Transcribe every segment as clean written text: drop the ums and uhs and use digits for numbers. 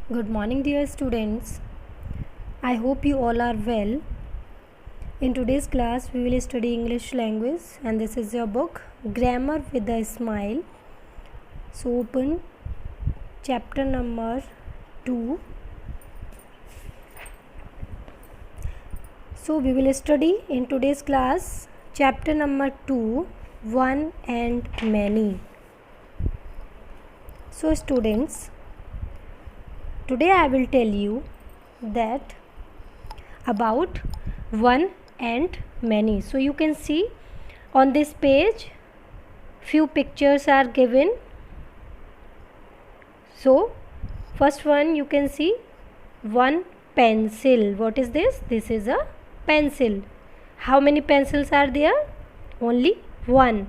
Good morning, dear students. I hope you all are well. In today's class, we will study English language, and this is your book Grammar with a Smile. So, open chapter number 2. So, we will study in today's class chapter number 2, One and Many. So, students, today I will tell you that about one and many. So you can see on this page few pictures are given. So first one, you can see one pencil. What is this? This is a pencil. How many pencils are there? Only one.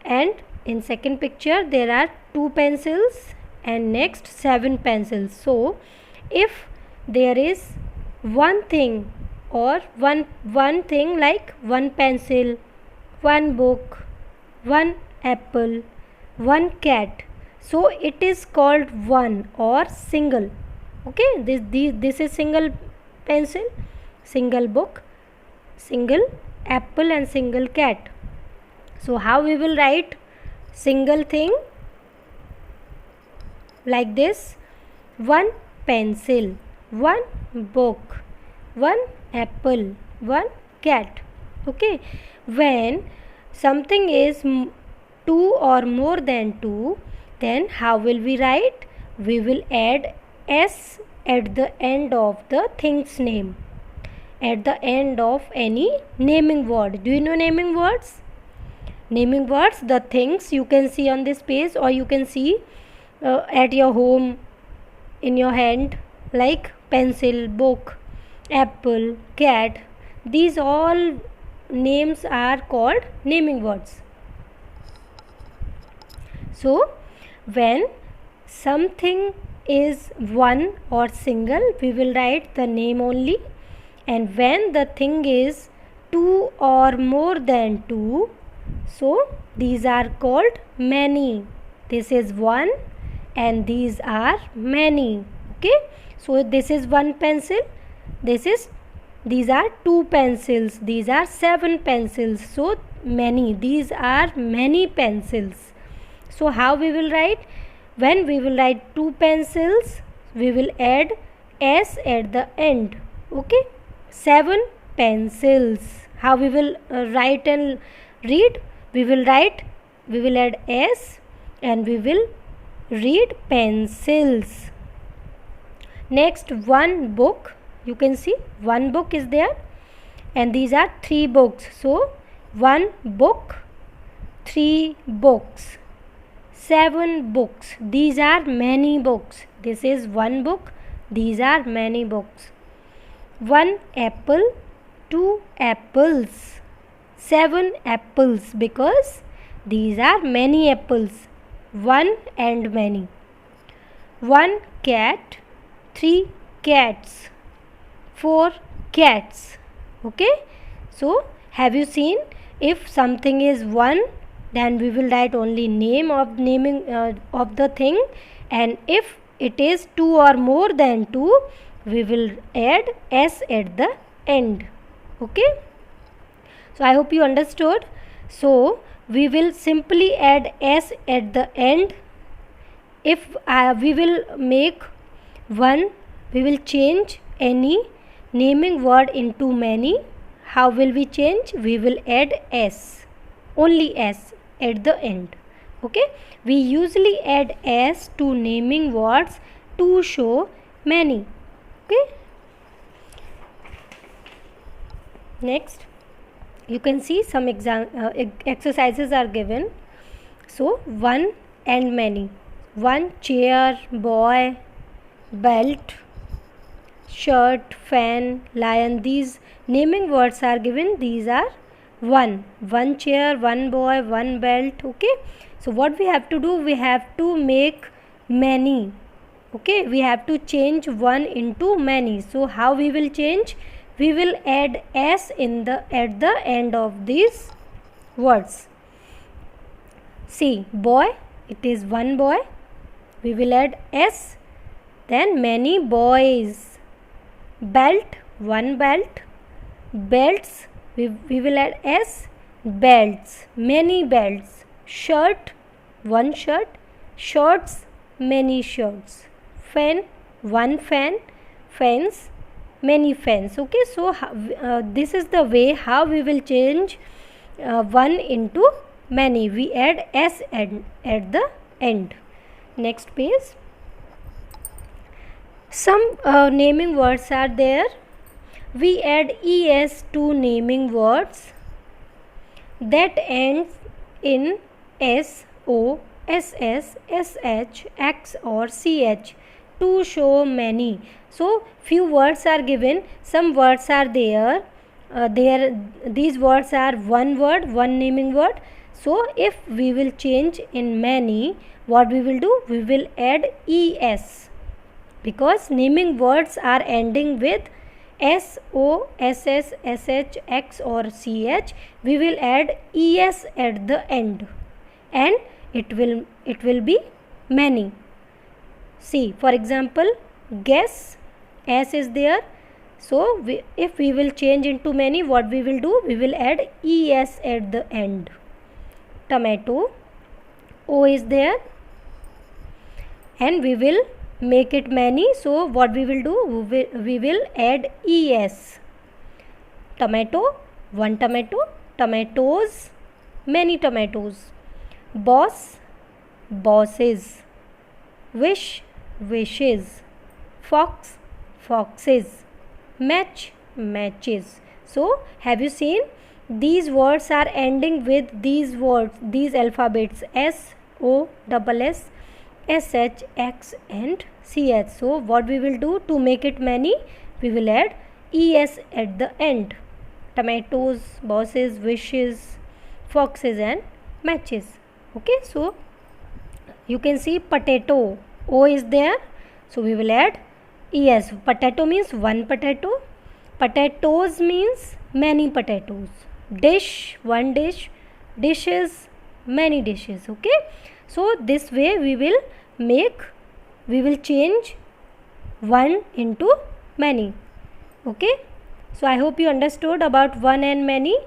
And in second picture there are two pencils and next 7 pencils. So if there is one thing or one thing like one pencil, one book, one apple, one cat, so it is called one or single. Okay, this is single pencil, single book, single apple and single cat. So how we will write single thing? Like this: one pencil, one book, one apple, one cat. Okay, when something is two or more than two, then how will we write? We will add s at the end of the thing's name, at the end of any naming word. Do you know naming words? Naming words, the things you can see on this page, or you can see at your home in your hand, like pencil, book, apple, cat. These all names are called naming words. So when something is one or single, we will write the name only, and when the thing is two or more than two, so these are called many. This is one and these are many. Okay, so this is one pencil, these are two pencils, these are 7 pencils. So many, these are many pencils. So how we will write? When we will write two pencils, we will add s at the end. Okay, 7 pencils. How we will write and read? We will add s and we will read pencils. Next, one book. You can see one book is there, and these are 3 books. So one book, 3 books, 7 books. These are many books. This is one book, these are many books. One apple, 2 apples, 7 apples, because these are many apples. One and many. One cat, 3 cats, 4 cats. Okay, so have you seen, if something is one, then we will write only name of of the thing, and if it is two or more than two, we will add s at the end. Okay, so I hope you understood. So we will simply add s at the end. If we will make one, we will change any naming word into many. How will we change? We will add s, only s at the end. Okay, we usually add s to naming words to show many. Okay, next you can see some exercises are given. So one and many: one chair, boy, belt, shirt, fan, lion. These naming words are given. These are one chair, one boy, one belt. Okay, so what we have to do? We have to make many. Okay, we have to change one into many. So how we will change? We will add s at the end of these words. See, boy, it is one boy. We will add s Then many boys. Belt, one belt. Belts, we will add s. Belts, many belts. Shirt, one shirt. Shirts, many shirts. Fan, one fan. Fans, many fans. Okay, so this is the way how we will change one into many. We add s at the end. Next page. Some naming words are there. We add es to naming words that ends in s, o, ss, sh, x or ch to show many. So few words are given, some words are there. These words are one word, one naming word. So if we will change in many, what we will do? We will add es, because naming words are ending with s, o, ss, sh, x or ch. We will add es at the end, and it will be many. See, for example, guess, s is there. So if we will change into many, what we will do? We will add es at the end. Tomato, o is there, and we will make it many. So what we will do? We will add es. Tomato, one tomato. Tomatoes, many tomatoes. Boss, bosses. Wish, wishes. Fox, foxes. Match, matches. So have you seen, these words are ending with these words, these alphabets s, o, ss, sh, x and ch. So what we will do to make it many? We will add es at the end. Tomatoes, bosses, wishes, foxes and matches. Okay, so you can see potato, o is there, so we will add es. Potato means one potato. Potatoes means many potatoes. Dish, one dish. Dishes, many dishes. Okay, so this way we will change one into many. Okay, so I hope you understood about one and many.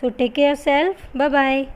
So take care yourself. Bye bye.